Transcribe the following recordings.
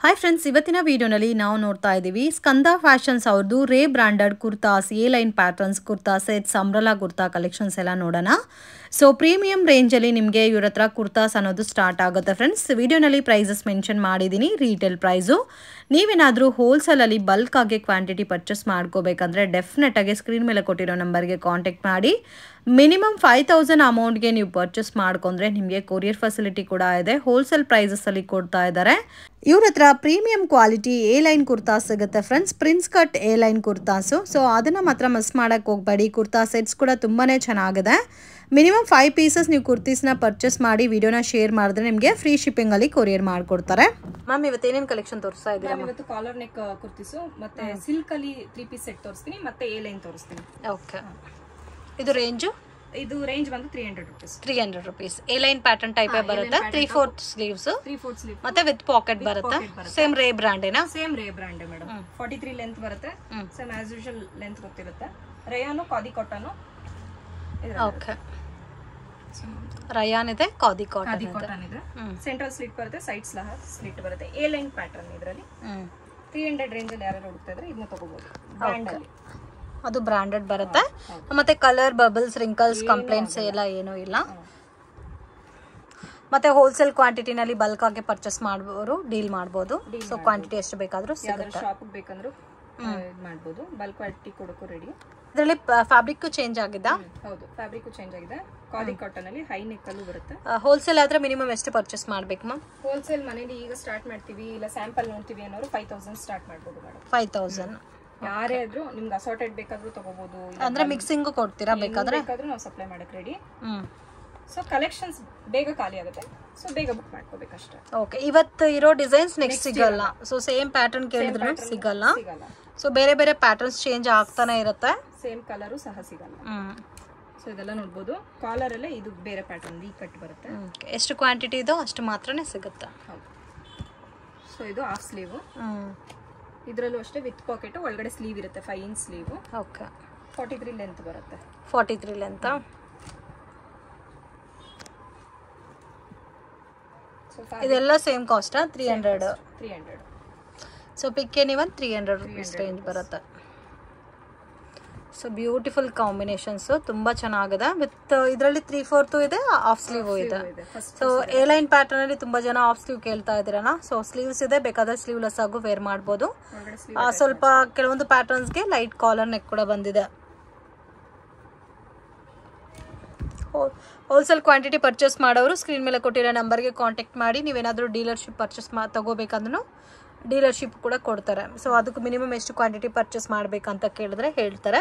Hi friends, ಇವತ್ತಿನ ವಿಡಿಯೋನಲ್ಲಿ ನಾವು ನೋಡ್ತಾ ಇದ್ದೀವಿ ಸ್ಕಂದ ಫ್ಯಾಷನ್ಸ್ ಅವ್ರದ್ದು ರೇ branded kurtas, A line patterns kurta sets, umbrella kurta collections ಎಲ್ಲ ನೋಡೋಣ. ಸೊ ಪ್ರೀಮಿಯಂ ರೇಂಜಲ್ಲಿ ನಿಮಗೆ ಇವ್ರ ಹತ್ರ ಕುರ್ತಾಸ್ ಅನ್ನೋದು ಸ್ಟಾರ್ಟ್ ಆಗುತ್ತೆ ಫ್ರೆಂಡ್ಸ್. ವಿಡಿಯೋನಲ್ಲಿ ಪ್ರೈಸಸ್ ಮೆನ್ಷನ್ ಮಾಡಿದ್ದೀನಿ, ರೀಟೇಲ್ ಪ್ರೈಸು. ನೀವೇನಾದರೂ ಹೋಲ್ಸೇಲಲ್ಲಿ ಬಲ್ಕ್ ಆಗಿ ಕ್ವಾಂಟಿಟಿ ಪರ್ಚೇಸ್ ಮಾಡ್ಕೋಬೇಕಂದ್ರೆ ಡೆಫಿನೆಟಾಗಿ ಸ್ಕ್ರೀನ್ ಮೇಲೆ ಕೊಟ್ಟಿರೋ ನಂಬರ್ಗೆ ಕಾಂಟ್ಯಾಕ್ಟ್ ಮಾಡಿ. ಮಿನಿಮಮ್ 5000 ಅಮೌಂಟ್ಗೆ ನೀವು ಪರ್ಚೇಸ್ ಮಾಡ್ಕೊಂಡ್ರೆ ನಿಮಗೆ ಕೊರಿಯರ್ ಫೆಸಿಲಿಟಿ ಕೂಡ ಇದೆ. ಹೋಲ್ಸೇಲ್ ಪ್ರೈಸಸಲ್ಲಿ ಕೊಡ್ತಾ ಇದ್ದಾರೆ. ಇವ್ರ ಹತ್ರ premium quality A line kurtas ಸಿಗುತ್ತೆ friends, prince cut A line kurtas. So ಅದನ್ನು ಮಾತ್ರ ಮಿಸ್ ಮಾಡೋಕ್ಕೆ ಹೋಗಬೇಡಿ. ಕುರ್ತಾ ಸೆಟ್ಸ್ ಕೂಡ ತುಂಬಾ ಚೆನ್ನಾಗಿದೆ. ಮಿನಿಮಮ್ 5 ಪೀಸಸ್ ನೀವು ಕುರ್ತೀಸ್ನ ಪರ್ಚೇಸ್ ಮಾಡಿ ವಿಡಿಯೋನ ಶೇರ್ ಮಾಡಿದ್ರೆ ನಿಮಗೆ ಫ್ರೀ ಶಿಪ್ಪಿಂಗಲ್ಲಿ ಕೊರಿಯರ್ ಮಾಡಿಕೊಡ್ತಾರೆ. ಮ್ಯಾಮ್, ಇವತ್ತು ಏನೇನು ಕಲೆಕ್ಷನ್ ತೋರಿಸ್ತಾ ಇದ್ದೀರಾ? ಇವತ್ತು ಕಾಲರ್ ನೆಕ್ ಕುರ್ತೀಸು, ಮತ್ತೆ ಸಿಲ್ಕ್ ಅಲ್ಲಿ 3 ಪೀಸ್ ಸೆಟ್ ತೋರಿಸ್ತೀನಿ, ಮತ್ತೆ ಎ ಲೈನ್ ತೋರಿಸ್ತೀನಿ. ಓಕೆ, ಇದು ರೇಂಜು? ಇದು ರೇಂಜ್ ಬಂದು 300 rupees. 300 rupees. A line pattern type ಬರುತ್ತೆ. 3/4 ಸ್ಲೀವ್ಸ್, 3/4 ಸ್ಲೀವ್ ಮತ್ತೆ ವಿತ್ ಪಾಕೆಟ್ ಬರುತ್ತೆ. ಸೇಮ್ ರೇ ಬ್ರಾಂಡೇನಾ? ಸೇಮ್ ರೇ ಬ್ರಾಂಡ್ ಮೇಡಮ್. 43 ಲೆಂತ್ ಬರುತ್ತೆ. ಸೇಮ್ ಆಸ್ ಯೂಶುವಲ್ ಲೆಂತ್ ಗೊತ್ತಿರುತ್ತೆ. ರಯಾನು ಕಾದಿ ಕಾಟನ್. ಓಕೆ, ರಯಾನ್ ಇದೆ, ಕಾದಿ ಕಾಟನ್ ಇದೆ. ಸೆಂಟ್ರಲ್ ಸ್ಲಿಟ್ ಬರುತ್ತೆ, ಸೈಡ್ ಸ್ಲಿಟ್ ಬರುತ್ತೆ. ಎ ಲೈನ್ ಪ್ಯಾಟರ್ನ್ ಇದರಲ್ಲಿ 300 ರೇಂಜ್ ಅಲ್ಲಿ ಯಾರು ಹುಡುಕ್ತಾ ಇದ್ರೆ ಇದನ್ನ ತಗೋಬಹುದು. ಬ್ರಾಂಡ್ ಅಲ್ಲಿ ಅದು ಬ್ರಾಂಡೆಡ್ ಬರುತ್ತೆ. ಮತ್ತೆ ಕಲರ್ ಬಬಲ್ಸ್, ರಿಂಕಲ್ಸ್, ಕಂಪ್ಲೇಂಟ್ಸ್ ಎಲ್ಲ ಏನೂ ಇಲ್ಲ. ಮತ್ತೆ ಹೋಲ್ಸೇಲ್ ಕ್ವಾಂಟಿಟಿನಲ್ಲಿ ಬಲ್ಕ್ ಆಗಿ ಪರ್ಚೇಸ್ ಮಾಡೋರು ಡೀಲ್ ಮಾಡಬಹುದು. ಸೊ ಕ್ವಾಂಟಿಟಿ ಎಷ್ಟು ಬೇಕಾದ್ರೂ ಸಿಗುತ್ತೆ. ಶಾಪ್ ಬೇಕಂದ್ರೂ ಮಾಡಬಹುದು. ಬಲ್ಕ್ ಕ್ವಾಂಟಿಟಿ ಕೊಡೋಕು ರೆಡಿ. ಇದರಲ್ಲಿ ಫ್ಯಾಬ್ರಿಕ್ ಚೇಂಜ್ ಆಗಿದೆ. ಹೌದು, ಫ್ಯಾಬ್ರಿಕ್ ಚೇಂಜ್ ಆಗಿದೆ. ಕಾದಿ ಕಾಟನ್ ಅಲ್ಲಿ ಹೈ ನೆಕ್ ಅಲ್ಲೂ ಬರುತ್ತೆ. ಹೋಲ್ಸೇಲ್ ಆದ್ರೆ ಮಿನಿಮಮ್ ಎಷ್ಟು ಪರ್ಚೇಸ್ ಮಾಡ್ಬೇಕು ಮ್ಯಾಮ್? ಹೋಲ್ಸೇಲ್ ಮನೇಲಿ ಈಗ ಸ್ಟಾರ್ಟ್ ಮಾಡ್ತೀವಿ, ಇಲ್ಲ ಸ್ಯಾಂಪಲ್ ನೋಡ್ತೀವಿ ಅನ್ನೋರು 5000 ಸ್ಟಾರ್ಟ್ ಮಾಡಬಹುದು ಮೇಡಮ್. 5000. ಯಾರೇ ಆದ್ರೂ ನಿಮ್ಗೆ ಅಸಾರ್ಟೆಡ್ ಬೇಕಾದ್ರೂ ತಗೋಬಹುದು. ಅಂದ್ರೆ ಮಿಕ್ಸಿಂಗ್ ಕೊಡ್ತೀರಾ? ಬೇಕಾದ್ರೆ ನಾವು ಸಪ್ಲೈ ಮಾಡಕ್ ರೆಡಿ. ಸೊ ಕಲೆಕ್ಷನ್ಸ್ ಬೇಗ ಖಾಲಿ ಆಗುತ್ತೆ, ಸೊ ಬೇಗ ಬುಕ್ ಮಾಡ್ಕೋಬೇಕಷ್ಟೇ. ಓಕೆ, ಇವತ್ತು ಇರೋ ಡಿಸೈನ್ಸ್ ನೆಕ್ಸ್ಟ್ ಸಿಗಲ್ಲ. ಸೊ ಸೇಮ್ ಪ್ಯಾಟರ್ನ್ ಕೇಳಿದ್ರು ಸಿಗಲ್ಲ. ಸೊ ಬೇರೆ ಬೇರೆ ಪ್ಯಾಟರ್ನ್ಸ್ ಚೇಂಜ್ ಆಗ್ತಾನೆ ಇರುತ್ತೆ. ಸೇಮ್ ಕಲರು ಸಹ ಸಿಗಲ್ಲ. ಸೊ ಇದೆಲ್ಲ ನೋಡ್ಬೋದು. ಕಾಲರ್ ಅಲ್ಲೇ ಇದು ಬೇರೆ ಪ್ಯಾಟರ್ನ್ ಈ ಕಟ್ ಬರುತ್ತೆ. ಎಷ್ಟು ಕ್ವಾಂಟಿಟಿ ಇದೋ ಅಷ್ಟು ಮಾತ್ರನೇ ಸಿಗುತ್ತೆ. ಹೌದು. ಸೊ ಇದು ಹಾಫ್ ಸ್ಲೀವ್. ಇದರಲ್ಲೂ ಅಷ್ಟೇ ವಿತ್ ಪಾಕೆಟ್, ಒಳಗಡೆ ಸ್ಲೀವ್ ಇರುತ್ತೆ. 5 ಇಂಚ್ ಸ್ಲೀವ್. ಓಕೆ, 43 ಲೆಂತ್ ಬರುತ್ತೆ. 43 ಲೆಂತ್. ಇದೆಲ್ಲ ಸೇಮ್ ಕಾಸ್ಟ್ 300. ಸೊ ಪಿಕ್ ಎನಿವನ್ 300 ರೂಪೀಸ್ ರೇಂಜ್ ಬರುತ್ತೆ. ಸೊ ಬ್ಯೂಟಿಫುಲ್ ಕಾಂಬಿನೇಷನ್ಸ್, ತುಂಬಾ ಚೆನ್ನಾಗಿದೆ. ವಿತ್ ಇದರಲ್ಲಿ 3/4 ಇದೆ, ಹಾಫ್ ಸ್ಲೀವ್ ಇದೆ. ಸೊ ಎ ಲೈನ್ ಪ್ಯಾಟರ್ನ್ ಅಲ್ಲಿ ತುಂಬಾ ಜನ ಹಾಫ್ ಸ್ಲೀವ್ ಕೇಳ್ತಾ ಇದ್ದೀರಲ್ಲ. ಸೊ ಸ್ಲೀವ್ಸ್ ಇದೆ, ಬೇಕಾದ್ರೆ ಸ್ಲೀವ್ಲೆಸ್ ಆಗು ವೇರ್ ಮಾಡಬಹುದು. ಸ್ವಲ್ಪ ಕೆಲವೊಂದು ಪ್ಯಾಟರ್ನ್ಸ್ಗೆ ಲೈಟ್ ಕಾಲರ್ ನೆಕ್ ಕೂಡ ಬಂದಿದೆ. ಹೋಲ್ಸೇಲ್ ಕ್ವಾಂಟಿಟಿ ಪರ್ಚೇಸ್ ಮಾಡೋರು ಸ್ಕ್ರೀನ್ ಮೇಲೆ ಕೊಟ್ಟಿರೋ ನಂಬರ್ಗೆ ಕಾಂಟ್ಯಾಕ್ಟ್ ಮಾಡಿ. ನೀವೇನಾದರೂ ಡೀಲರ್ಶಿಪ್ ಪರ್ಚೇಸ್ ತಗೋಬೇಕಂದ್ರೂ ಡೀಲರ್ಶಿಪ್ ಕೂಡ ಕೊಡ್ತಾರೆ. ಸೊ ಅದಕ್ಕೆ ಮಿನಿಮಮ್ ಎಷ್ಟು ಕ್ವಾಂಟಿಟಿ ಪರ್ಚೇಸ್ ಮಾಡಬೇಕಂತ ಕೇಳಿದ್ರೆ ಹೇಳ್ತಾರೆ.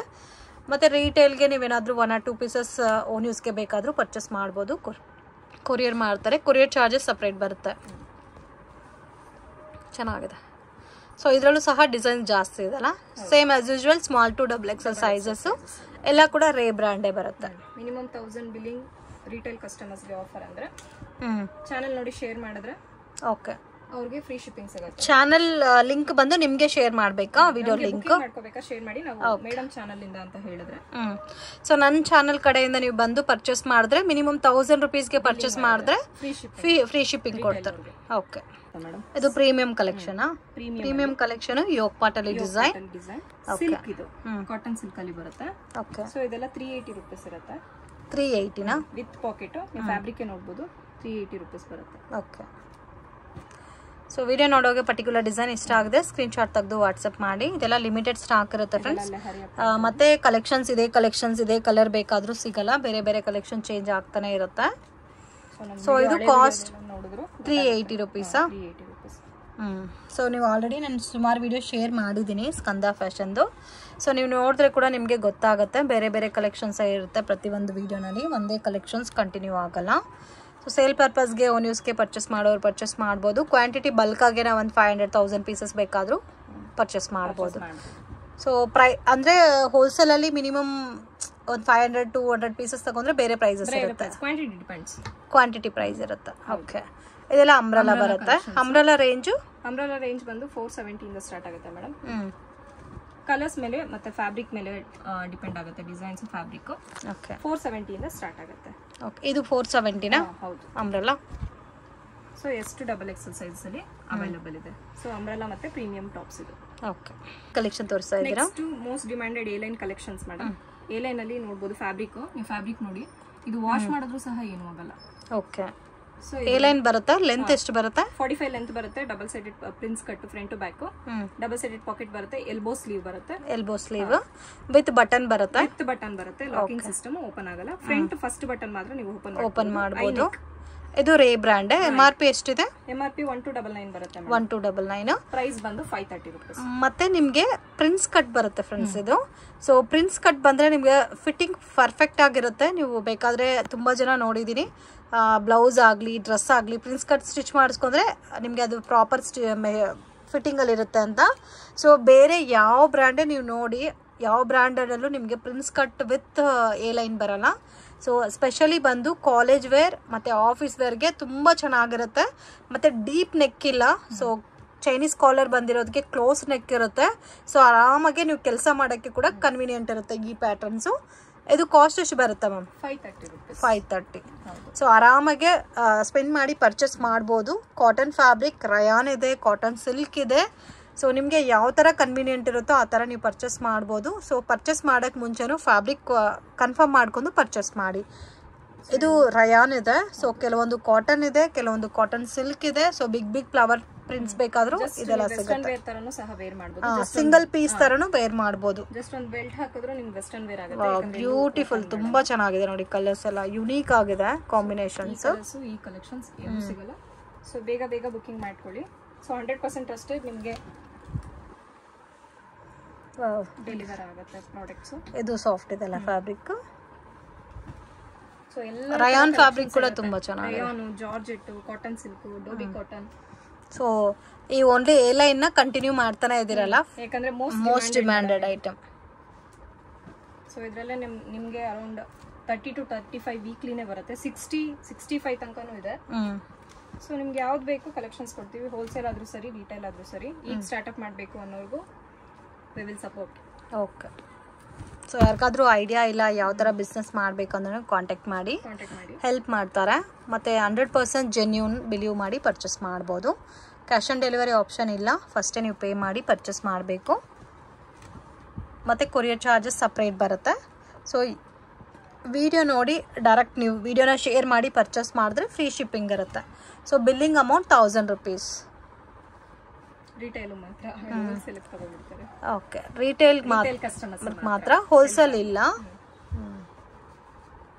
ಮತ್ತು ರೀಟೇಲ್ಗೆ ನೀವೇನಾದರೂ 1 or 2 ಪೀಸಸ್ ಓನ್ ಯೂಸ್ಗೆ ಬೇಕಾದರೂ ಪರ್ಚೇಸ್ ಮಾಡ್ಬೋದು. ಕೊರಿಯರ್ ಮಾಡ್ತಾರೆ. ಕೊರಿಯರ್ ಚಾರ್ಜಸ್ ಸಪ್ರೇಟ್ ಬರುತ್ತೆ. ಚೆನ್ನಾಗಿದೆ. ಸೊ ಇದರಲ್ಲೂ ಸಹ ಡಿಸೈನ್ ಜಾಸ್ತಿ ಇದೆಲ್ಲ. Same as usual small to XXL sizes ಎಲ್ಲ ಕೂಡ ರೇ ಬ್ರ್ಯಾಂಡೇ ಬರುತ್ತೆ. ಮಿನಿಮಮ್ 1000 ಬಿಲ್ಲಿಂಗ್ ರೀಟೇಲ್ ಕಸ್ಟಮರ್ಸ್ಗೆ ಆಫರ್ ಅಂದ್ರೆ ಚಾನೆಲ್ ನೋಡಿ ಶೇರ್ ಮಾಡಿದ್ರೆ ಓಕೆ, ಅವ್ರಿಗೆ ಫ್ರೀ ಶಿಪ್ಪಿಂಗ್ ಸಿಗುತ್ತೆ. ಚಾನೆಲ್ ಲಿಂಕ್ ಬಂದು ನಿಮಗೆ ಶೇರ್ ಮಾಡಬೇಕಾ? Video link ಮಾಡ್ಕೋಬೇಕಾ? ಶೇರ್ ಮಾಡಿ ನಾವು ಮೇಡಮ್ ಚಾನೆಲ್ ಇಂದ ಅಂತ ಹೇಳಿದ್ರೆ. ಸೊ ನನ್ನ ಚಾನೆಲ್ ಕಡೆಯಿಂದ ನೀವು ಬಂದು ಪರ್ಚೇಸ್ ಮಾಡಿದ್ರೆ ಮಿನಿಮಮ್ 1000 ರೂಪೀಸ್ಗೆ ಪರ್ಚೇಸ್ ಮಾಡಿದ್ರೆ ಫ್ರೀ ಶಿಪ್ಪಿಂಗ್ ಕೊಡ್ತಾರೆ. ಓಕೆ, ಇದು ಪ್ರೀಮಿಯಂ ಕಲೆಕ್ಷನ್. ಪ್ರೀಮಿಯಂ ಕಲೆಕ್ಷನ್ ಯೋಗ್ ಪಾಟಲ್ಲಿ ಡಿಸೈನ್. ಸಿಲ್ಕ್ ಇದು ಕಾಟನ್ ಸಿಲ್ಕ್ ಅಲ್ಲಿ ಬರುತ್ತೆ. ಓಕೆ, ಸೊ ಇದೆಲ್ಲ 380 ರೂಪೀಸ್ ಇರುತ್ತೆ. 380 ನಾ? With packet. ನೀವು ಫ್ಯಾಬ್ರಿಕ್ ನೋಡಬಹುದು, 380 ರೂಪೀಸ್ ಬರುತ್ತೆ. ಓಕೆ, ಸೊ ವಿಡಿಯೋ ನೋಡೋಕೆ ಪರ್ಟಿಕ್ಯುಲರ್ ಡಿಸೈನ್ ಇಷ್ಟ ಆಗಿದೆ ಸ್ಕ್ರೀನ್ ಶಾಟ್ ತೆಗೆದು ವಾಟ್ಸಪ್ ಮಾಡಿ. ಇದೆಲ್ಲ ಲಿಮಿಟೆಡ್ ಸ್ಟಾಕ್ ಇರುತ್ತೆ ಫ್ರೆಂಡ್ಸ್. ಮತ್ತೆ ಕಲೆಕ್ಷನ್ಸ್ ಇದೆ ಕಲರ್ ಬೇಕಾದ್ರೂ ಸಿಗಲ್ಲ. ಬೇರೆ ಬೇರೆ ಕಲೆಕ್ಷನ್ ಚೇಂಜ್ ಆಗ್ತಾನೆ ಇರುತ್ತೆ. ಸೊ ಇದು ಕಾಸ್ಟ್ 380 ರೂಪೀಸಾ? ಸೊ ನೀವು ಆಲ್ರೆಡಿ ನಾನು ಸುಮಾರು ವಿಡಿಯೋ ಶೇರ್ ಮಾಡಿದ್ದೀನಿ ಸ್ಕಂದ ಫ್ಯಾಷನ್ದು. ಸೊ ನೀವು ನೋಡಿದ್ರೆ ಕೂಡ ನಿಮಗೆ ಗೊತ್ತಾಗುತ್ತೆ. ಬೇರೆ ಬೇರೆ ಕಲೆಕ್ಷನ್ಸ್ ಇರುತ್ತೆ ಪ್ರತಿಯೊಂದು ವಿಡಿಯೋನಲ್ಲಿ. ಒಂದೇ ಕಲೆಕ್ಷನ್ಸ್ ಕಂಟಿನ್ಯೂ ಆಗಲ್ಲ. ಸೊ ಸೇಲ್ ಪರ್ಪಸ್ಗೆ ಓನ್ ಯೂಸ್ಗೆ ಪರ್ಚೇಸ್ ಮಾಡೋರು ಪರ್ಚೇಸ್ ಮಾಡ್ಬೋದು. ಕ್ವಾಂಟಿಟಿ ಬಲ್ಕಾಗೆ ನಾವು ಒಂದು 500,000 ಪೀಸಸ್ ಬೇಕಾದರೂ ಪರ್ಚೇಸ್ ಮಾಡ್ಬೋದು. ಸೊ ಅಂದರೆ ಹೋಲ್ಸೇಲಲ್ಲಿ ಮಿನಿಮಮ್ ಒಂದು 500-200 ಪೀಸಸ್ ತಗೊಂಡ್ರೆ ಬೇರೆ ಪ್ರೈಸಸ್ ಇರುತ್ತೆ. ಕ್ವಾಂಟಿಟಿ ಪ್ರೈಸ್ ಇರುತ್ತೆ. ಓಕೆ, ಇದೆಲ್ಲ ಅಂಬ್ರೆಲಾ ಬರುತ್ತೆ. ಅಂಬ್ರೆಲಾ ರೇಂಜ್ ಬಂದು 470 ಇಂದ ಸ್ಟಾರ್ಟ್ ಆಗುತ್ತೆ ಮೇಡಮ್. ಕಲರ್ಸ್ ಮೇಲೆ ಮತ್ತೆ ಫ್ಯಾಬ್ರಿಕ್ ಮೇಲೆ ಡಿಪೆಂಡ್ ಆಗುತ್ತೆ. Designs fabric. ಓಕೆ, 470 ಇಂದ ಸ್ಟಾರ್ಟ್ ಆಗುತ್ತೆ. ಓಕೆ, ಇದು 470 ನಾ? ಹೌದು, ಅಂಬ್ರೆಲಾ. ಸೊ ಎಷ್ಟು ಡಬಲ್ ಎಕ್ಸೆಲ್ ಸೈಜ್ ಅಲ್ಲಿ ಅವೈಲೇಬಲ್ ಇದೆ. ಸೊ ಅಂಬ್ರೆಲಾ ಮತ್ತೆ ಪ್ರೀಮಿಯಂ ಟಾಪ್ಸ್ ಇದು. ಓಕೆ, ಕಲೆಕ್ಷನ್ ತೋರಿಸ್ತಾ ಇದ್ದೀರಾ. Next most demanded A line collections madam. A line ಅಲ್ಲಿ ನೋಡಬಹುದು ಫ್ಯಾಬ್ರಿಕ್. ನೀವು ಫ್ಯಾಬ್ರಿಕ್ ನೋಡಿ, ಇದು ವಾಶ್ ಮಾಡಿದ್ರು ಸಹ ಏನು ಆಗಲ್ಲ. ಓಕೆ, ಸೊ ಎ ಲೈನ್ ಬರುತ್ತೆ. ಲೆಂತ್ ಎಷ್ಟು ಬರುತ್ತೆ? 45 ಲೆಂತ್ ಬರುತ್ತೆ. Double sided prince cut front to back. Double sided pocket ಬರುತ್ತೆ. ಎಲ್ಬೋ ಸ್ಲೀವ್ ಬರುತ್ತೆ. ಎಲ್ಬೋ ಸ್ಲೀವ್ ವಿತ್ ಬಟನ್ ಬರುತ್ತೆ. ವಿತ್ ಬಟನ್ ಬರುತ್ತೆ. ಲಾಕಿಂಗ್ ಸಿಸ್ಟಮ್, ಓಪನ್ ಆಗಲ್ಲ. ಫ್ರಂಟ್ ಫಸ್ಟ್ ಬಟನ್ ಮಾತ್ರ ನೀವು ಓಪನ್ ಮಾಡಬಹುದು. ಇದು ರೇ ಬ್ರ್ಯಾಂಡ್. MRP ಎಷ್ಟಿದೆ? MRP 1299 ಬರುತ್ತೆ. 1299. ಪ್ರೈಸ್ ಬಂದು 530 ರೂಪೀಸ್. ಮತ್ತೆ ನಿಮಗೆ ಪ್ರಿನ್ಸ್ ಕಟ್ ಬರುತ್ತೆ ಫ್ರೆಂಡ್ಸ್ ಇದು. ಸೊ ಪ್ರಿನ್ಸ್ ಕಟ್ ಬಂದ್ರೆ ನಿಮಗೆ ಫಿಟ್ಟಿಂಗ್ ಪರ್ಫೆಕ್ಟ್ ಆಗಿರುತ್ತೆ. ನೀವು ಬೇಕಾದ್ರೆ ತುಂಬಾ ಜನ ನೋಡಿದೀನಿ, ಬ್ಲೌಸ್ ಆಗಲಿ ಡ್ರೆಸ್ ಆಗಲಿ ಪ್ರಿನ್ಸ್ ಕಟ್ ಸ್ಟಿಚ್ ಮಾಡಿಸ್ಕೊಂಡ್ರೆ ನಿಮಗೆ ಅದು ಪ್ರಾಪರ್ ಫಿಟ್ಟಿಂಗಲ್ಲಿ ಇರುತ್ತೆ ಅಂತ. ಸೊ ಬೇರೆ ಯಾವ ಬ್ರ್ಯಾಂಡೇ ನೀವು ನೋಡಿ, ಯಾವ ಬ್ರ್ಯಾಂಡಲ್ಲೂ ನಿಮಗೆ prince cut with A line ಬರಲ್ಲ. ಸೊ ಸ್ಪೆಷಲಿ ಬಂದು ಕಾಲೇಜ್ ವೇರ್ ಮತ್ತು ಆಫೀಸ್ ವೇರ್ಗೆ ತುಂಬ ಚೆನ್ನಾಗಿರುತ್ತೆ. ಮತ್ತು ಡೀಪ್ ನೆಕ್ ಇಲ್ಲ. ಸೊ ಚೈನೀಸ್ ಕಾಲರ್ ಬಂದಿರೋದಕ್ಕೆ ಕ್ಲೋಸ್ ನೆಕ್ ಇರುತ್ತೆ. ಸೊ ಆರಾಮಾಗಿ ನೀವು ಕೆಲಸ ಮಾಡೋಕ್ಕೆ ಕೂಡ ಕನ್ವೀನಿಯೆಂಟ್ ಇರುತ್ತೆ ಈ ಪ್ಯಾಟರ್ನ್ಸು. ಇದು ಕಾಸ್ಟ್ ಎಷ್ಟು ಬರುತ್ತೆ ಮ್ಯಾಮ್? 530 ರೂಪೀಸ್. 530. ಸೊ ಆರಾಮಾಗೆ ಸ್ಪೆಂಡ್ ಮಾಡಿ ಪರ್ಚೇಸ್ ಮಾಡ್ಬೋದು. ಕಾಟನ್ ಫ್ಯಾಬ್ರಿಕ್, ರಯಾನ್ ಇದೆ, ಕಾಟನ್ ಸಿಲ್ಕ್ ಇದೆ. ಸೊ ನಿಮಗೆ ಯಾವ ಥರ ಕನ್ವೀನಿಯೆಂಟ್ ಇರುತ್ತೋ ಆ ಥರ ನೀವು ಪರ್ಚೇಸ್ ಮಾಡ್ಬೋದು. ಸೊ ಪರ್ಚೇಸ್ ಮಾಡೋಕ್ಕೆ ಮುಂಚೆನೂ ಫ್ಯಾಬ್ರಿಕ್ ಕನ್ಫರ್ಮ್ ಮಾಡ್ಕೊಂಡು ಪರ್ಚೇಸ್ ಮಾಡಿ. ಇದು ರಯಾನ್ ಇದೆ. ಸೊ ಕೆಲವೊಂದು ಕಾಟನ್ ಇದೆ, ಕೆಲವೊಂದು ಕಾಟನ್ ಸಿಲ್ಕ್ ಇದೆ. ಸೊ ಬಿಗ್ ಫ್ಲವರ್ ಪ್ರಿಂಟ್ಸ್ ಬೇಕಾದ್ರೂ ಇದೆಲ್ಲ ಸಿಗುತ್ತೆ. ಸಿಂಗಲ್ ಪೀಸ್ ತರನು ವೇರ್ ಮಾಡಬಹುದು. ಜಸ್ಟ್ ಒಂದು ಬೆಲ್ಟ್ ಹಾಕಿದ್ರು ನಿಮ್ಗೆ ವೆಸ್ಟರ್ನ್ ವೇರ್ ಆಗುತ್ತೆ. ಬ್ಯೂಟಿಫುಲ್, ತುಂಬಾ ಚೆನ್ನಾಗಿದೆ ನೋಡಿ. ಕಲರ್ಸ್ ಎಲ್ಲ ಯುನೀಕ್ ಆಗಿದೆ, ಕಾಂಬಿನೇಷನ್ಸ್. ಈ ಕಲೆಕ್ಷನ್ಸ್ ಏನು ಸಿಗಲ್ಲ. ಸೊ ಬೇಗ ಬೇಗ ಬುಕಿಂಗ್ ಮಾಡ್ಕೊಳ್ಳಿ. ಸೊ 100% ಟ್ರಸ್ಟೆಡ್ ನಿಮಗೆ ಡೆಲಿವರ್ ಆಗುತ್ತೆ ಪ್ರಾಡಕ್ಟ್ಸ್. ಇದು ಸಾಫ್ಟ್ ಇದೆ ಅಲ್ಲ ಫ್ಯಾಬ್ರಿಕ್. ಸೊ ಎಲ್ಲ ರಯಾನ್ ಫ್ಯಾಬ್ರಿಕ್ ಕೂಡ ತುಂಬಾ ಚೆನ್ನಾಗಿದೆ. Riyan, georgette, cotton silk, dobby cotton. So ಈ ಓನ್ಲಿ ಎ ಲೈನ್ ನ ಕಂಟಿನ್ಯೂ ಮಾಡ್ತಾನೆ ಇದ್ದೀರಲ್ಲ, ಯಾಕಂದ್ರೆ ಮೋಸ್ಟ್ ಡಿಮ್ಯಾಂಡೆಡ್ ಐಟಮ್. ಸೊ ಇದರಲ್ಲೇ ನಿಮಗೆ ಅರೌಂಡ್ 30 to 35 ವೀಕ್ಲಿನೇ ಬರುತ್ತೆ. 60-65 ತನಕನೂ ಇದೆ. ಸೊ ನಿಮ್ಗೆ ಯಾವ್ದು ಬೇಕು ಕಲೆಕ್ಷನ್ಸ್ ಕೊಡ್ತೀವಿ. ಹೋಲ್ಸೇಲ್ ಆದ್ರೂ ಸರಿ, ರಿಟೇಲ್ ಆದ್ರೂ ಸರಿ. ಈಗ ಸ್ಟಾರ್ಟ್ಅಪ್ ಮಾಡಬೇಕು ಅನ್ನೋರ್ಗು we will support. Okay. So ಯಾರಿಗಾದ್ರೂ ಐಡಿಯಾ ಇಲ್ಲ ಯಾವ ಥರ ಬಿಸ್ನೆಸ್ ಮಾಡಬೇಕು ಅಂದ್ರೆ ಕಾಂಟ್ಯಾಕ್ಟ್ ಮಾಡಿ, ಹೆಲ್ಪ್ ಮಾಡ್ತಾರೆ. ಮತ್ತು 100% ಜೆನ್ಯೂನ್ ಬಿಲೀವ್ ಮಾಡಿ ಪರ್ಚೇಸ್ ಮಾಡ್ಬೋದು. ಕ್ಯಾಶ್ ಆನ್ ಡೆಲಿವರಿ ಆಪ್ಷನ್ ಇಲ್ಲ. ಫಸ್ಟೇ ನೀವು ಪೇ ಮಾಡಿ ಪರ್ಚೇಸ್ ಮಾಡಬೇಕು. ಮತ್ತು ಕೊರಿಯರ್ ಚಾರ್ಜಸ್ ಸಪ್ರೇಟ್ ಬರುತ್ತೆ. ಸೊ ವಿಡಿಯೋ ನೋಡಿ ಡೈರೆಕ್ಟ್ ನೀವು ವಿಡಿಯೋನ ಶೇರ್ ಮಾಡಿ ಪರ್ಚೇಸ್ ಮಾಡಿದ್ರೆ ಫ್ರೀ ಶಿಪ್ಪಿಂಗ್ ಇರುತ್ತೆ. So billing amount 1000 rupees. Retail ಮಾತ್ರ, ಹೋಲ್ಸೇಲ್ ತಗೊಂಡ್ಬಿಡ್ತಾರೆ. ಓಕೆ, ರಿಟೇಲ್ ಮಾತ್ರ, ಹೋಲ್ಸೇಲ್ ಇಲ್ಲ.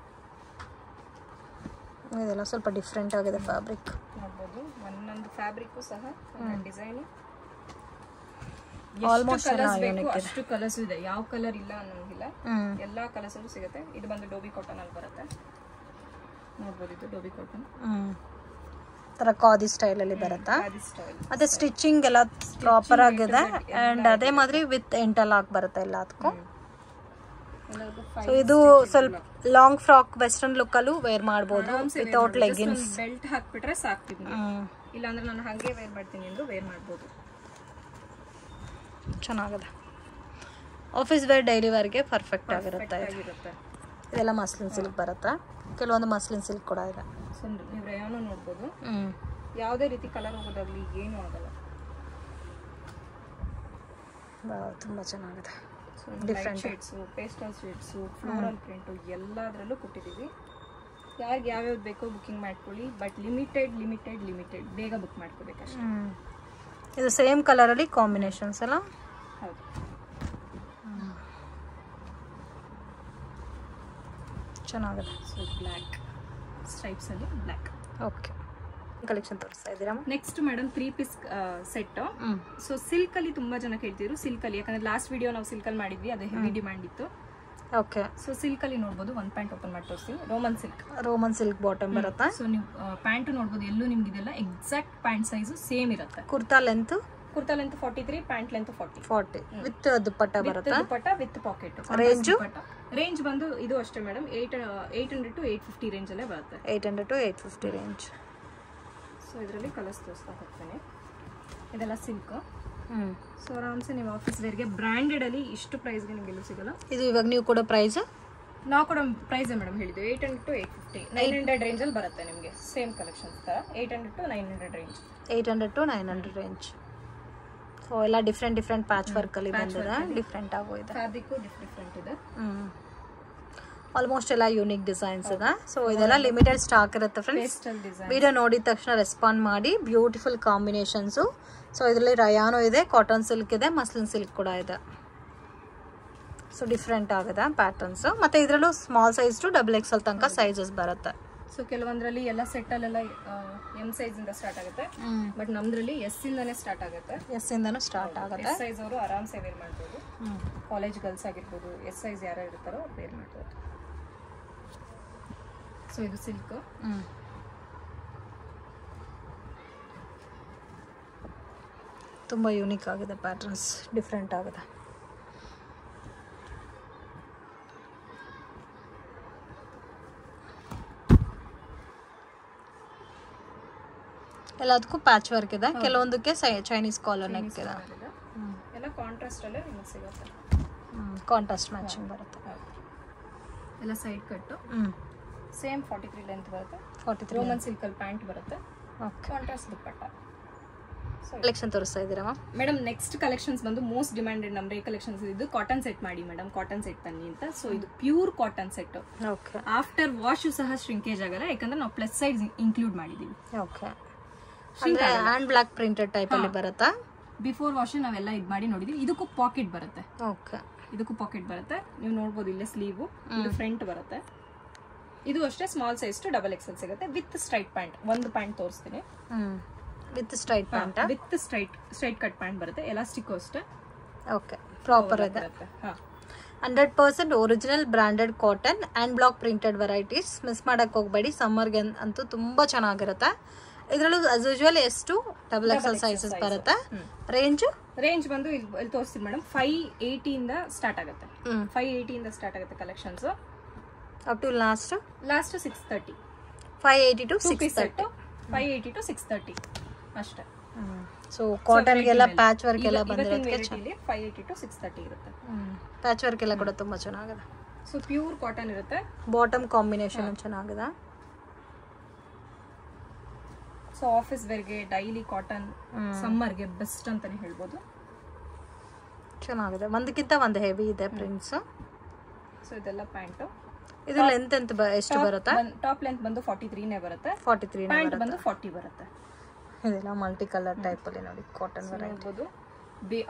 ಇದೆಲ್ಲ ಸ್ವಲ್ಪ ಡಿಫ್ರೆಂಟ್ ಆಗಿದೆ ಫ್ಯಾಬ್ರಿಕ್. ನೋಡ್ಬೋದು ಒಂದೊಂದು ಫ್ಯಾಬ್ರಿಕ್ಕು ಸಹ ಡಿಸೈನ್ ಆಲ್ಮೋಸ್ಟ್ ಅಷ್ಟು ಕಲರ್ಸ್ ಇದೆ. ಯಾವ ಕಲರ್ ಇಲ್ಲ ಅನ್ನೋಂಗಿಲ್ಲ, ಎಲ್ಲಾ ಕಲರ್ಸ್ ಸಿಗುತ್ತೆ. ಇದು ಬಂದು ಡೋಬಿ ಕಾಟನ್ ಅಲ್ಲಿ ಬರುತ್ತೆ. ನೋಡ್ಬೋದು, ಇದು ಡೋಬಿ ಕಾಟನ್ ತರ ಖಾದಿ ಸ್ಟೈಲ್ ಅಲ್ಲಿ ಬರುತ್ತೆ. ಮತ್ತೆ ಸ್ಟಿಚಿಂಗ್ ಎಲ್ಲ ಪ್ರಾಪರ್ ಆಗಿದೆ. ಅಂಡ್ ಅದೇ ಮಾದರಿ ವಿತ್ ಇಂಟರ್ಲಾಕ್ ಬರುತ್ತೆ ಎಲ್ಲದಕ್ಕೂ. ಸೊ ಇದು ಸ್ವಲ್ಪ ಲಾಂಗ್ ಫ್ರಾಕ್ ವೆಸ್ಟರ್ನ್ ಲುಕ್ ಅಲ್ಲೂ ವೇರ್ ಮಾಡಬಹುದು ವಿತೌಟ್ ಲೆಗಿನ್ಸ್. ಬೆಲ್ಟ್ ಹಾಕ್ಬಿಟ್ರೆ ಸಾಕ್ತಿದ್ವಿ, ಇಲ್ಲ ಅಂದ್ರೆ ನಾನು ಹಾಗೆ ವೇರ್ ಮಾಡ್ತೀನಿ ಅಂದ್ರೆ ವೇರ್ ಮಾಡಬಹುದು. ಚೆನ್ನಾಗಿದೆ. ಆಫೀಸ್ ವೇರ್, ಡೈಲಿ ವೇರ್ಗೆ ಪರ್ಫೆಕ್ಟ್ ಆಗಿರುತ್ತೆ. ಇದೆಲ್ಲ ಮಸ್ಲಿನ್ ಸಿಲ್ಕ್ ಬರುತ್ತೆ. ಕೆಲವೊಂದು ಮಸ್ಲಿನ್ ಸಿಲ್ಕ್ ಕೂಡ ಇದೆ. ಸೊ ನೀವು ರಯಾನು ನೋಡ್ಬೋದು. ಯಾವುದೇ ರೀತಿ ಕಲರ್ ಹೋಗೋದಾಗ್ಲಿ ಏನು ಆಗಲ್ಲ. ತುಂಬಾ ಚೆನ್ನಾಗಿದೆ. Different shades, pastel shades, floral print ಎಲ್ಲದರಲ್ಲೂ ಕೊಟ್ಟಿದ್ದೀವಿ. ಯಾರಿಗೆ ಯಾವ್ಯಾವ್ದು ಬೇಕೋ ಬುಕಿಂಗ್ ಮಾಡ್ಕೊಳ್ಳಿ. ಬಟ್ ಲಿಮಿಟೆಡ್ ಬೇಗ ಬುಕ್ ಮಾಡ್ಕೋಬೇಕಷ್ಟೇ. ಇದು ಸೇಮ್ ಕಲರ್ ಅಲ್ಲಿ ಕಾಂಬಿನೇಷನ್ಸ್ ಅಲ್ಲ? ಹೌದು. ಚೆನ್ನಾಗಿದೆ. ಸೊ ಬ್ಲ್ಯಾಕ್ ಸ್ಟ್ರೈಪ್ಸ್ ಅಲ್ಲಿ ಬ್ಲ್ಯಾಕ್. ಓಕೆ, ಕಲೆಕ್ಷನ್ ತೋರಿಸ್ತಾ ಇದ್ದೀರಾ? Next madam 3 piece set. So silk ಅಲ್ಲಿ ತುಂಬಾ ಜನ ಕೇಳ್ತಿದ್ರು. ಸಿಲ್ಕ್ ಅಲ್ಲಿ ಯಾಕಂದ್ರೆ ಲಾಸ್ಟ್ ವಿಡಿಯೋ ನಾವು ಸಿಲ್ಕ್ ಅಲ್ಲಿ ಮಾಡಿದ್ವಿ, ಅದು ಹೆವಿ ಡಿಮ್ಯಾಂಡ್ ಇತ್ತು. ಓಕೆ. ಸೊ ಸಿಲ್ಕ್ ಅಲ್ಲಿ ನೋಡಬಹುದು. ಒಂದು ಪ್ಯಾಂಟ್ ಓಪನ್ ಮಾಡಿ ತೋರಿಸ್ತೀನಿ. ರೋಮನ್ ಸಿಲ್ಕ್ ಬಾಟಮ್ ಬರುತ್ತೆ. ಸೊ ನೀವು ಪ್ಯಾಂಟ್ ನೋಡಬಹುದು. ಎಲ್ಲೂ ನಿಮ್ಗೆ ಇದೆಲ್ಲ ಎಕ್ಸಾಕ್ಟ್ ಪ್ಯಾಂಟ್ ಸೈಜ್ ಸೇಮ್ ಇರುತ್ತೆ. Kurta length 43, pant length 40 with dupatta ಬರುತ್ತೆ. Dupatta with packet. ರೇಂಜ್ ಬಂದು ಇದು ಅಷ್ಟೇ ಮೇಡಮ್, 800 to 850 ರೇಂಜ್ ಅಲ್ಲೇ ಬರುತ್ತೆ. 800 to 850 ರೇಂಜ್. ಸೊ ಇದರಲ್ಲಿ ಕಲರ್ಸ್ ತೋರಿಸ್ತಾ ಹೋಗ್ತೇನೆ. ಇದೆಲ್ಲ ಸಿಲ್ಕ್. ಸೊ ಆರಾಮ್ಸೆ ನೀವು ಆಫೀಸ್ ವೇರ್ಗೆ ಬ್ರ್ಯಾಂಡೆಡ್ ಅಲ್ಲಿ ಇಷ್ಟು ಪ್ರೈಸ್ಗೆ ನಿಮಗೆ ಎಲ್ಲೂ ಸಿಗಲ್ಲ. ಇದು ಇವಾಗ ನೀವು ಕೊಡೋ ಪ್ರೈಸ್ ನಾವು ಕೂಡ ಪ್ರೈಸ್ ಮೇಡಮ್ ಹೇಳಿದ್ವಿ 800 to 850, 900 ರೇಂಜ್ ಅಲ್ಲಿ ಬರುತ್ತೆ ನಿಮಗೆ. ಸೇಮ್ ಕಲೆಕ್ಷನ್ಸ್ ತರ 800 to 900 range. 800 to 900 range. So ಎಲ್ಲ ಡಿಫ್ರೆಂಟ್ ಪ್ಯಾಚ್ ವರ್ಕ್ ಅಲ್ಲಿ ಬಂದಿದೆ, ಡಿಫ್ರೆಂಟ್ ಆಗೋ ಇದೆ. ಫ್ಯಾಬ್ರಿಕ್ ಡಿಫ್ರೆಂಟ್ ಇದೆ. ಆಲ್ಮೋಸ್ಟ್ ಎಲ್ಲ ಯೂನಿಕ್ ಡಿಸೈನ್ಸ್ ಇದೆ. ಸೊ ಇದೆಲ್ಲ ಲಿಮಿಟೆಡ್ ಸ್ಟಾಕ್ ಇರುತ್ತೆ ಫ್ರೆಂಡ್ಸ್. ವಿಡಿಯೋ ನೋಡಿದ ತಕ್ಷಣ ರೆಸ್ಪಾಂಡ್ ಮಾಡಿ. Beautiful combinations. ಸೊ ಇದರಲ್ಲಿ ರಯಾನು ಇದೆ, ಕಾಟನ್ ಸಿಲ್ಕ್ ಇದೆ, ಮಸ್ಲಿನ್ ಸಿಲ್ಕ್ ಕೂಡ ಇದೆ. ಸೊ ಡಿಫ್ರೆಂಟ್ ಆಗಿದೆ ಪ್ಯಾಟರ್ನ್ಸ್. ಮತ್ತೆ ಇದರಲ್ಲೂ ಸ್ಮಾಲ್ ಸೈಜ್ ಟು XXL ತನಕ ಸೈಜಸ್ ಬರುತ್ತೆ. ಸೊ ಕೆಲವೊಂದರಲ್ಲಿ ಎಲ್ಲ ಸೆಟ್ ಅಲ್ಲೆಲ್ಲ ಎಂ ಸೈಜ್ ಇಂದ ಸ್ಟಾರ್ಟ್ ಆಗುತ್ತೆ, ಬಟ್ ನಮ್ದ್ರಲ್ಲಿ ಎಸ್ ಇಂದಾನೆ ಸ್ಟಾರ್ಟ್ ಆಗುತ್ತೆ. ಎಸ್ ಇಂದಾನು ಸ್ಟಾರ್ಟ್ ಆಗುತ್ತೆ. ಎಸ್ ಸೈಜ್ ಅವರು ಆರಾಮ್ಸೆ ವೇರ್ ಮಾಡ್ಬೋದು. ಕಾಲೇಜ್ ಗರ್ಲ್ಸ್ ಆಗಿರ್ಬೋದು, ಎಸ್ ಸೈಜ್ ಯಾರು ಇರ್ತಾರೋ ವೇರ್ ಮಾಡ್ಬೋದು. ಸೊ ಇದು ಸಿಲ್ಕ್. ತುಂಬಾ ಯೂನಿಕ್ ಆಗಿದೆ ಪ್ಯಾಟರ್ನ್ಸ್, ಡಿಫ್ರೆಂಟ್ ಆಗಿದೆ. ಎಲ್ಲದಕ್ಕೂ ಪ್ಯಾಚ್ ವರ್ಕ್ ಇದೆ, ಕೆಲವೊಂದಕ್ಕೆ ಚೈನೀಸ್ ಕಾಲರ್ ನೆಕ್ ಇದೆ. ಎಲ್ಲ ಕಾಂಟ್ರಾಸ್ಟ್ ಅಲ್ಲೇ ನಿಮಗೆ ಸಿಗುತ್ತೆ. ಕಾಂಟ್ರಾಸ್ಟ್ ಮ್ಯಾಚಿಂಗ್ ಬರುತ್ತೆ. ಎಲ್ಲ ಸೈಡ್ ಕಟ್. ಸೇಮ್ 43 ಲೆಂತ್ ಬರುತ್ತೆ. 43 ರೋಮನ್ ಸಿಲ್ಕ್ ಅಲ್ಲಿ ಪ್ಯಾಂಟ್ ಬರುತ್ತೆ. ಕಾಂಟ್ರಾಸ್ಟ್ ದುಪ್ಪಟ್ಟ. ಕಲೆಕ್ಷನ್ ತೋರಿಸ್ತಾ ಇದ್ದೀರಾ ಮೇಡಮ್? ನೆಕ್ಸ್ಟ್ ಕಲೆಕ್ಷನ್ಸ್ ಬಂದು ಮೋಸ್ಟ್ ಡಿಮ್ಯಾಂಡೆಡ್ ನಮ್ಮ ರೇ ಕಲೆಕ್ಷನ್ಸ್ ಇದು ಕಾಟನ್ ಸೆಟ್ ಮಾಡಿ ಮೇಡಮ್, ಕಾಟನ್ ಸೆಟ್ ತನ್ನಿ ಅಂತ. ಸೊ ಇದು pure cotton set. After wash ಸಹ ಶ್ರಿಂಕೇಜ್ ಆಗಲ್ಲ, ಯಾಕಂದ್ರೆ ನಾವು ಪ್ಲಸ್ ಸೈಜ್ ಇನ್ಕ್ಲೂಡ್ ಮಾಡಿದೀವಿ. ಅಂದ್ರೆ ಹ್ಯಾಂಡ್ ಬ್ಲಾಕ್ ಪ್ರಿಂಟೆಡ್ ಟೈಪ್ ಅಲ್ಲಿ ಬರುತ್ತಾ? ಬಿಫೋರ್ ವಾಶ್ ನಾವೆಲ್ಲ ಇದು ಮಾಡಿ ನೋಡಿದೀವಿ. ಇದಕ್ಕೂ ಪಾಕೆಟ್ ಬರುತ್ತೆ. ಓಕೆ, ಇದಕ್ಕೂ ಪಾಕೆಟ್ ಬರುತ್ತೆ. ನೀವು ನೋಡಬಹುದು ಇಲ್ಲೇ ಸ್ಲೀವ್, ಇದು ಫ್ರಂಟ್ ಬರುತ್ತೆ. ಇದು ಅಷ್ಟೇ ಸ್ಮಾಲ್ ಸೈಜ್ ಟು XXL ಸಿಗುತ್ತೆ ವಿತ್ ಸ್ಟ್ರೈಟ್ ಪ್ಯಾಂಟ್. ಒಂದು ಪ್ಯಾಂಟ್ ತೋರಿಸ್ತೀನಿ. With straight pant, with straight cut pant ಬರುತ್ತೆ. ಎಲಾಸ್ಟಿಕ್ ಅಷ್ಟೇ. ಓಕೆ, ಪ್ರಾಪರ್ ಇದೆ. 100% original branded cotton hand block printed varieties. Miss ಮಾಡಕ್ ಹೋಗಬೇಡಿ, ಸಮ್ಮರ್ಗೆ ಅಂತೂ ತುಂಬಾ ಚೆನ್ನಾಗಿರುತ್ತೆ. ಇದರಲ್ಲೂ ಆಸ್ ಯೂಶುವಲ್ ಎಷ್ಟು XXL ಸೈಜಸ್ ಬರುತ್ತೆ. ರೇಂಜ್ ಬಂದು ಇಲ್ಲಿ ತೋರಿಸ್ತೀನಿ ಮೇಡಮ್. 580 ಇಂದ ಸ್ಟಾರ್ಟ್ ಆಗುತ್ತೆ. 580 ಇಂದ ಸ್ಟಾರ್ಟ್ ಆಗುತ್ತೆ collections. Up to last 630. 580 to 630. 580 to 630 ಅಷ್ಟೇ. ಸೊ ಕಾಟನ್ ಗೆಲ್ಲ ಪ್ಯಾಚ್ ವರ್ಕ್ ಎಲ್ಲ ಬಂದಿರೋದಕ್ಕೆ 580 to 630 ಇರುತ್ತೆ. ಪ್ಯಾಚ್ ವರ್ಕ್ ಎಲ್ಲ ಕೂಡ ತುಂಬಾ ಚೆನ್ನಾಗಿದೆ. ಸೊ ಪ್ಯೂರ್ ಕಾಟನ್ ಇರುತ್ತೆ. ಬಾಟಮ್ ಕಾಂಬಿನೇಷನ್ ಚೆನ್ನಾಗಿದೆ. ಸೊ ಆಫೀಸ್ ವೇರ್ಗೆ, ಡೈಲಿ ಕಾಟನ್, ಸಮ್ಮರ್ಗೆ ಬೆಸ್ಟ್ ಅಂತಾನೆ ಹೇಳ್ಬೋದು. ಚೆನ್ನಾಗಿದೆ. ಒಂದಕ್ಕಿಂತ ಒಂದು ಹೆವಿ ಇದೆ ಪ್ರಿಂಟ್ಸ್. ಸೊ ಇದೆಲ್ಲ ಪ್ಯಾಂಟ್. ಇದು ಲೆಂತ್ ಎಷ್ಟು ಬರುತ್ತೆ? ಟಾಪ್ ಲೆಂತ್ ಬಂದು 43 ನೇ ಬರುತ್ತೆ. 43 ಪ್ಯಾಂಟ್ ಬಂದು 40 ಬರುತ್ತೆ. ಇದೆಲ್ಲ ಮಲ್ಟಿ ಕಲರ್ ಟೈಪ್ ಅಲ್ಲಿ ನೋಡಿ ಕಾಟನ್ ವೆರೈಟಿ.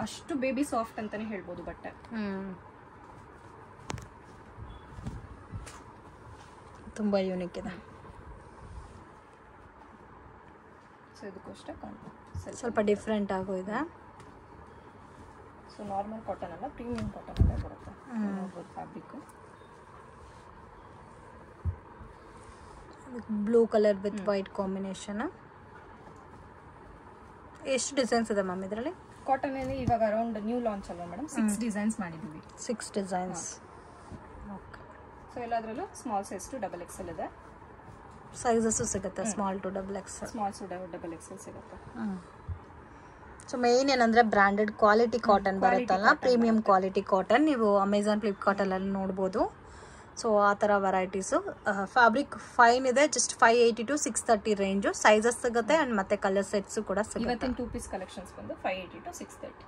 ಅಷ್ಟು ಬೇಬಿ ಸಾಫ್ಟ್ ಅಂತಾನೆ ಹೇಳ್ಬೋದು ಬಟ್ಟೆ. ತುಂಬಾ ಯೂನಿಕ್ ಇದೆ. ಸೊ ಇದಕ್ಕೂ ಅಷ್ಟೇ ಸ್ವಲ್ಪ ಡಿಫ್ರೆಂಟ್ ಆಗೋ ಇದೆ. ಸೊ ನಾರ್ಮಲ್ ಕಾಟನ್ ಅಲ್ಲ, ಪ್ರೀಮಿಯಂ ಕಾಟನ್ ಅಲ್ಲೇ ಬರುತ್ತೆ. ನೋಡ್ಬೋದು fabric. Blue colour with white combination. ಎಷ್ಟು ಡಿಸೈನ್ಸ್ ಇದೆ ಮ್ಯಾಮ್ ಇದರಲ್ಲಿ? ಕಾಟನ್ ಅಲ್ಲಿ ಇವಾಗ ಅರೌಂಡ್ ನ್ಯೂ ಲಾಂಚ್ ಅಲ್ವಾ ಮೇಡಮ್, 6 ಡಿಸೈನ್ಸ್ ಮಾಡಿದ್ದೀವಿ. 6 ಡಿಸೈನ್ಸ್. ಓಕೆ. ಸೊ ಎಲ್ಲದರಲ್ಲೂ ಸ್ಮಾಲ್ ಸೈಜ್ ಟು XXL ಇದೆ. ಸೈಜಸ್ ಸಿಗುತ್ತೆ, small to XXL. Small to XXL ಸಿಗುತ್ತೆ. ಸೊ ಮೇನ್ ಏನಂದ್ರೆ ಬ್ರಾಂಡೆಡ್ ಕ್ವಾಲಿಟಿ ಕಾಟನ್ ಬರುತ್ತಲ್ಲ, ಪ್ರೀಮಿಯಂ ಕ್ವಾಲಿಟಿ ಕಾಟನ್. ನೀವು ಅಮೆಝಾನ್, ಫ್ಲಿಪ್ಕಾರ್ಟ್ ಅಲ್ಲಿ ನೋಡ್ಬೋದು. ಸೊ ಆ ಥರ ವೆರೈಟೀಸು. ಫ್ಯಾಬ್ರಿಕ್ ಫೈನ್ ಇದೆ. Just 580 to 630 range. ಸೈಜಸ್ ಸಿಗುತ್ತೆ ಅಂಡ್ ಮತ್ತೆ ಕಲರ್ ಸೆಟ್ಸ್ ಕೂಡ ಸಿಗುತ್ತೆ. ಇವತ್ತಿನ 2 ಪೀಸ್ ಕಲೆಕ್ಷನ್ಸ್ ಬಂದು 580 to 630.